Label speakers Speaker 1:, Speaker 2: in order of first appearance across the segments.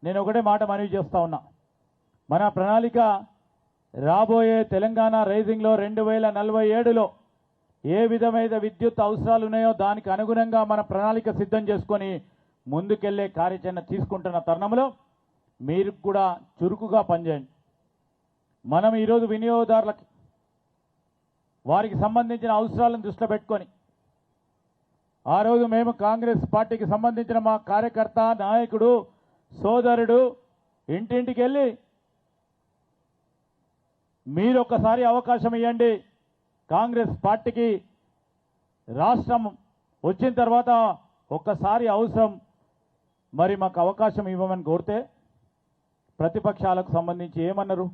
Speaker 1: నేను ఒకటే మాట మనవి చేస్తా ఉన్నా. మన ప్రణాళిక రాబోయే తెలంగాణ రైజింగ్లో 2047లో ఏ విధమైన విద్యుత్ అవసరాలు ఉన్నాయో దానికి అనుగుణంగా మన ప్రణాళిక సిద్ధం చేసుకొని ముందుకెళ్లే కార్యాచరణ తీసుకుంటున్న తరుణంలో మీరు కూడా చురుకుగా పనిచేయండి. మనం ఈరోజు వినియోగదారులకి వారికి సంబంధించిన అవసరాలను దృష్టిలో పెట్టుకొని ఆ రోజు మేము కాంగ్రెస్ పార్టీకి సంబంధించిన మా కార్యకర్త నాయకుడు సోదరుడు ఇంటింటికి వెళ్ళి మీరు ఒక్కసారి అవకాశం ఇవ్వండి, కాంగ్రెస్ పార్టీకి రాష్ట్రం వచ్చిన తర్వాత ఒక్కసారి అవసరం, మరి మాకు అవకాశం ఇవ్వమని కోరితే ప్రతిపక్షాలకు సంబంధించి ఏమన్నారు?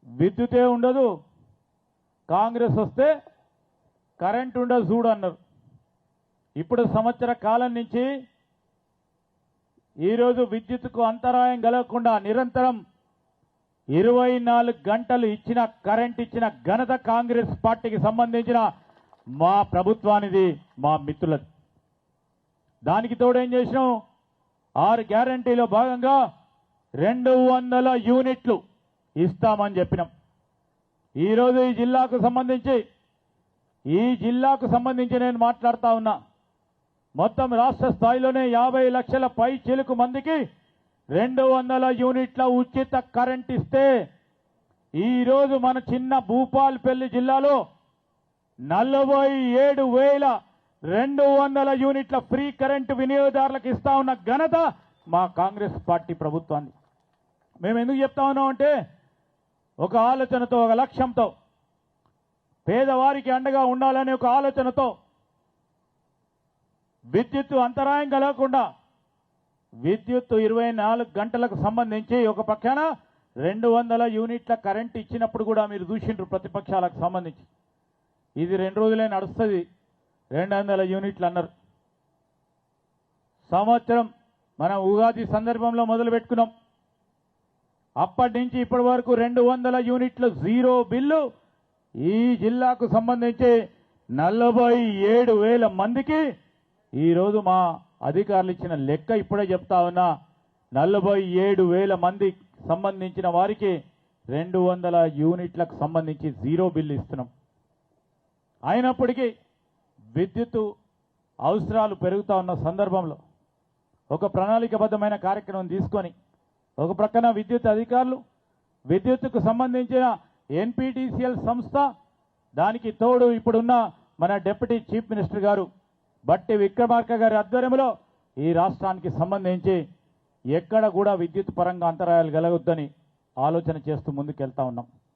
Speaker 1: విద్యుతే ఉండదు, కాంగ్రెస్ వస్తే కరెంట్ ఉండదు చూడు అన్నారు. ఇప్పుడు సంవత్సర కాలం నుంచి ఈరోజు విద్యుత్కు అంతరాయం కలగకుండా నిరంతరం 24 గంటలు ఇచ్చిన కరెంట్ ఇచ్చిన ఘనత కాంగ్రెస్ పార్టీకి సంబంధించిన మా ప్రభుత్వానిది, మా మిత్రులది. దానికి తోడేం చేసినాం? 6 గ్యారంటీలో భాగంగా 200 యూనిట్లు ఇస్తామని చెప్పినాం. ఈరోజు ఈ జిల్లాకు సంబంధించి నేను మాట్లాడుతా ఉన్నా. మొత్తం రాష్ట్ర స్థాయిలోనే 50 లక్షల పై చిలుకు మందికి 200 యూనిట్ల ఉచిత కరెంట్ ఇస్తే ఈరోజు మన చిన్న భూపాల్పల్లి జిల్లాలో 47,200 యూనిట్ల ఫ్రీ కరెంటు వినియోగదారులకు ఇస్తా ఉన్న ఘనత మా కాంగ్రెస్ పార్టీ ప్రభుత్వాన్ని. మేము ఎందుకు చెప్తా ఉన్నాం అంటే ఒక ఆలోచనతో, ఒక లక్ష్యంతో, పేదవారికి అండగా ఉండాలనే ఒక ఆలోచనతో విద్యుత్ అంతరాయం కలగకుండా విద్యుత్ 24 గంటలకు సంబంధించి ఒక పక్కన 200 యూనిట్ల కరెంట్ ఇచ్చినప్పుడు కూడా మీరు చూసిండ్రు ప్రతిపక్షాలకు సంబంధించి ఇది 2 రోజులే నడుస్తుంది, 200 యూనిట్లు అన్నారు. సంవత్సరం మనం ఉగాది సందర్భంలో మొదలు పెట్టుకున్నాం. అప్పటి నుంచి ఇప్పటి వరకు 200 యూనిట్లు జీరో బిల్లు ఈ జిల్లాకు సంబంధించి 47,000 మందికి ఈరోజు మా అధికారులు ఇచ్చిన లెక్క ఇప్పుడే చెప్తా ఉన్నా. 47,000 మంది సంబంధించిన వారికి 200 యూనిట్లకు సంబంధించి జీరో బిల్లు ఇస్తున్నాం. అయినప్పటికీ విద్యుత్ అవసరాలు పెరుగుతా ఉన్న సందర్భంలో ఒక ప్రణాళికబద్ధమైన కార్యక్రమం తీసుకొని ఒక ప్రక్కన విద్యుత్ అధికారులు, విద్యుత్తుకు సంబంధించిన ఎన్పిటిసిఎల్ సంస్థ, దానికి తోడు ఇప్పుడున్న మన డిప్యూటీ చీఫ్ మినిస్టర్ గారు బట్టి విక్రమార్క గారి ఆధ్వర్యంలో ఈ రాష్ట్రానికి సంబంధించి ఎక్కడ కూడా విద్యుత్ పరంగా అంతరాయాలు కలగొద్దని ఆలోచన చేస్తూ ముందుకెళ్తా ఉన్నాం.